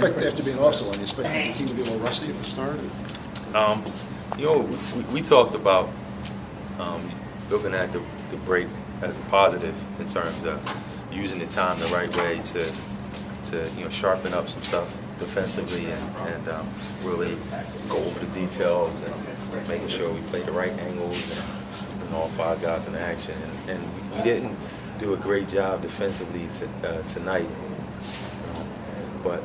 expect after being off so long, you expect the team to be a little rusty at the start? You know, we talked about looking at the break as a positive in terms of using the time the right way to sharpen up some stuff defensively and really go over the details and making sure we play the right angles and all 5 guys in action. And we didn't do a great job defensively tonight, but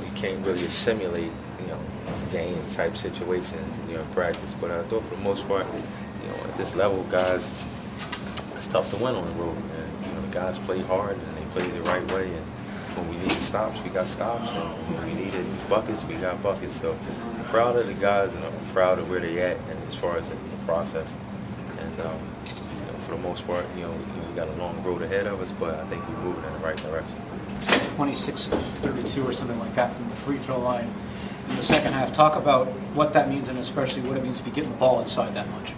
you can't really simulate game type situations in practice. But I thought for the most part, at this level, guys, it's tough to win on the road. And the guys play hard and they play the right way. And when we needed stops, we got stops. And when we needed buckets, we got buckets. So I'm proud of the guys and I'm proud of where they at and as far as the process. And for the most part, we got a long road ahead of us, but I think we're moving in the right direction. 26-32 or something like that from the free throw line in the second half. Talk about what that means and especially what it means to be getting the ball inside that much.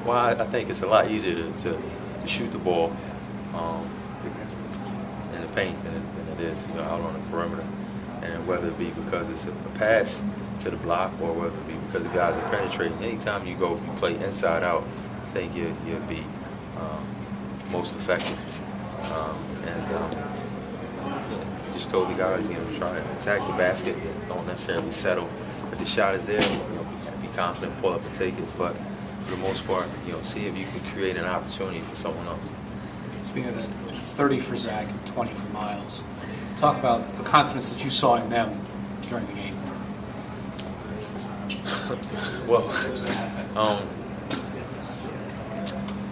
Well, I think it's a lot easier to shoot the ball in the paint than it is out on the perimeter. And whether it be because it's a pass to the block or whether it be because the guys are penetrating, anytime you play inside out, I think you'll be most effective. Just told the guys, try to attack the basket, don't necessarily settle. If the shot is there, be confident, pull up and take it. But for the most part, see if you can create an opportunity for someone else. Speaking of that, 30 for Zack and 20 for Miles. Talk about the confidence that you saw in them during the game. Well,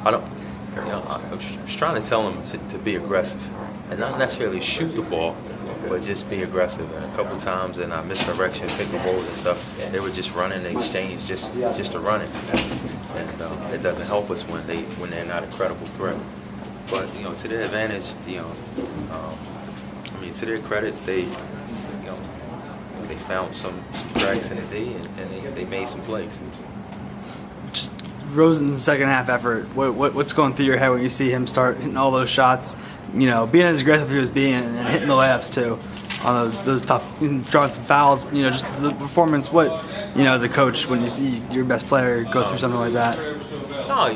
I'm just trying to tell them to be aggressive and not necessarily shoot the ball, but just be aggressive. And a couple times in our misdirection, pick and rolls and stuff, they were just running the exchange just to run it, and it doesn't help us when they're not a credible threat. But to their advantage, to their credit, they found some cracks in the D and they made some plays. Just Rose in the second half effort. What's going through your head when you see him start hitting all those shots? Being as aggressive as he was being and hitting the layups too on those tough, drawing some fouls. Just the performance. What as a coach when you see your best player go through something like that? No,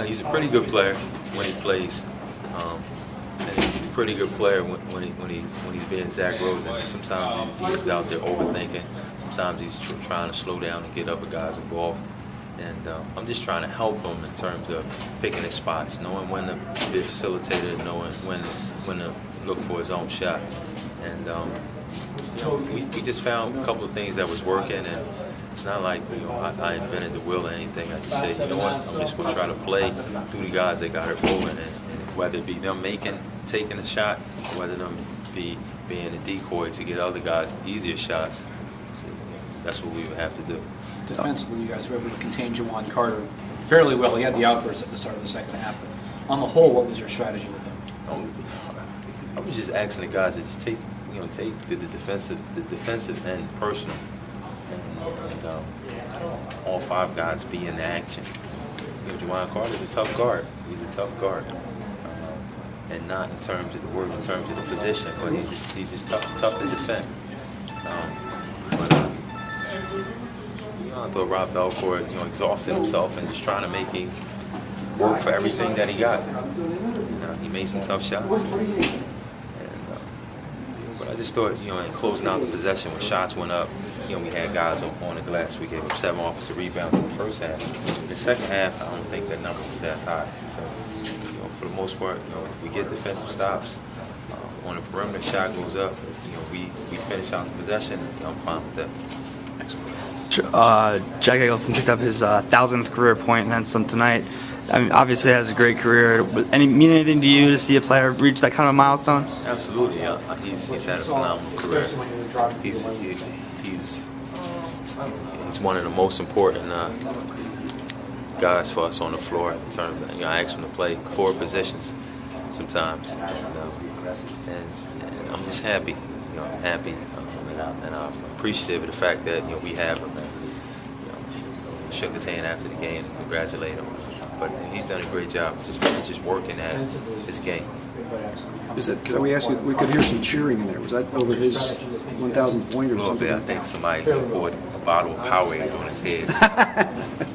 he's a pretty good player when he plays, and he's a pretty good player when he's being Zack Rose. And sometimes he's out there overthinking. Sometimes he's trying to slow down and get other guys involved. And I'm just trying to help him in terms of picking his spots, knowing when to be a facilitator, knowing when to look for his own shot. And we just found a couple of things that was working, and it's not like I invented the wheel or anything. I just say, what, I'm just going to try to play through the guys that got it rolling, and whether it be them taking a shot, or whether them be being a decoy to get other guys easier shots. So that's what we would have to do. Defensively, you guys were able to contain Juan Carter fairly well. He had the outburst at the start of the second half. But on the whole, what was your strategy with him? I was just asking the guys to just take the defensive end personal, and all 5 guys be in the action. Juan Carter is a tough guard. He's a tough guard, and not in terms of the word, in terms of the position, but he's just tough to defend. I thought Rob Belcourt, exhausted himself and just trying to make him work for everything that he got. He made some tough shots. But I just thought, in closing out the possession, when shots went up, we had guys on the glass. We gave up 7 offensive rebounds in the first half. In the second half, I don't think that number was as high. So, for the most part, if we get defensive stops, when the perimeter shot goes up, we finish out the possession. I'm fine with that. Jack Eggleston picked up his 1,000th career point and then some tonight. Obviously has a great career. Mean anything to you to see a player reach that kind of a milestone? Absolutely, yeah. He's had a phenomenal career. He's one of the most important guys for us on the floor in terms of, I ask him to play 4 positions sometimes, and I'm just happy. I'm happy, and I'm appreciative of the fact that we have him. Shook his hand after the game and congratulated him. But he's done a great job just working at his game. Is that, can we ask you, we could hear some cheering in there. Was that over his 1,000 point A or little something? bit. I think somebody poured a bottle of Powerade on his head.